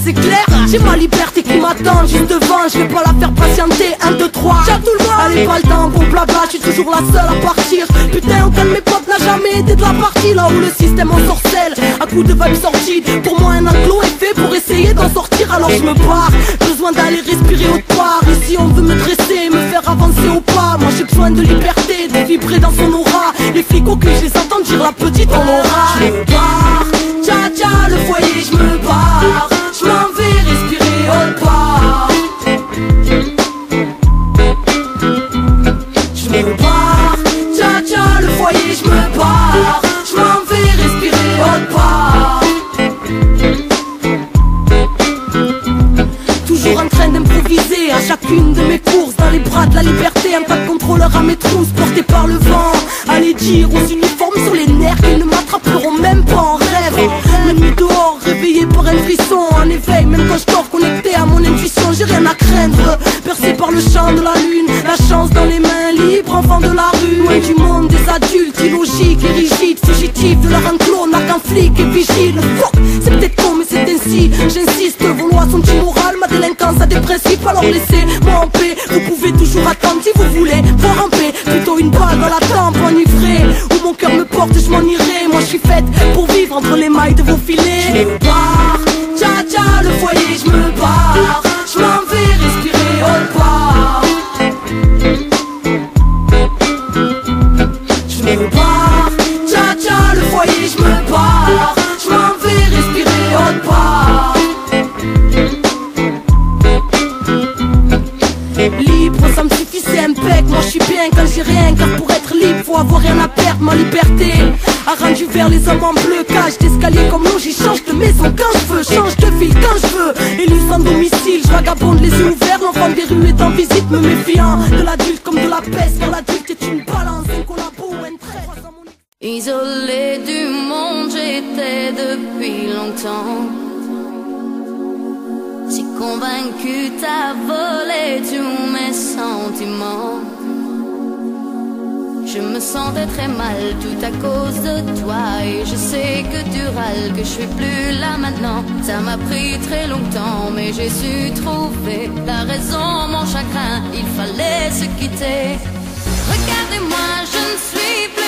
c'est clair. J'ai ma liberté qui m'attend juste devant, je vais pas la faire patienter. 1, 2, 3, ciao tout le monde. Allez pas le temps, bon blabla, je suis toujours la seule à partir. Putain, aucun de mes potes n'a jamais été de la partie. Là où le système ensorcelle, à coups de vibes sorties. Pour moi un enclos est fait pour essayer d'en sortir, alors je me barre. Besoin d'aller respirer autre part. Ici on veut me dresser, me faire avancer au pas. Moi j'ai besoin de liberté, de vibrer dans son aura. Les flics au cul, je les entends dire la petite on aura. Je me barre, tcha tcha le foyer, je me barre. Je m'en vais respirer autre part. Je me barre, tcha tcha le foyer, je me barre. Je m'en vais respirer autre part. Toujours en train d'improviser à chacune de mes courses. Dans les bras de la liberté, un tas de contrôleurs à mes trousses portés par le vent. Allez dire aux uniformes sur les nerfs qu'ils ne m'attraperont même pas en rêve. La nuit dehors, réveillé par un frisson. En éveil, même quand je dors, connecté à mon intuition. J'ai rien à craindre, percé par le chant de la lune. La chance dans les mains libres, enfant de la rue. Loin du monde des adultes, illogiques et rigides. Fugitifs de leur enclos, n'a qu'un flic et vigile. Fuck, c'est peut-être con mais c'est ainsi. J'insiste, vos lois sont immorales. Ma délinquance a des principes, alors laissez-moi en paix. Vous pouvez toujours attendre si vous voulez voir en paix. Plutôt une balle dans la tempe enivrée. Où mon cœur me porte, je m'en irai. Moi je suis faite pour vivre entre les mailles de vos filets. Je me barre, tcha tcha le foyer, je me barre. Je m'en vais respirer autre part. Je me barre, tcha tcha le foyer, je me barre. Je m'en vais respirer autre part. Libre, ça me suffit, c'est impec. Moi je suis bien quand j'ai rien, car pour être libre faut avoir rien à perdre. Ma liberté a rendu vers les hommes en bleu. Cage d'escalier comme l'eau, j'y change de maison quand je veux. Change de ville quand je veux. Élu sans domicile, je vagabonde les yeux ouverts. L'enfant des rues est en visite, me méfiant de l'adulte comme de la peste. Car l'adulte est une balance, un collabo, un trait. Isolée du monde, j'étais depuis longtemps. Si convaincu, t'as volé tous mes sentiments. Je me sentais très mal tout à cause de toi. Et je sais que tu râles, que je suis plus là maintenant. Ça m'a pris très longtemps, mais j'ai su trouver la raison, mon chagrin. Il fallait se quitter. Regardez-moi, je ne suis plus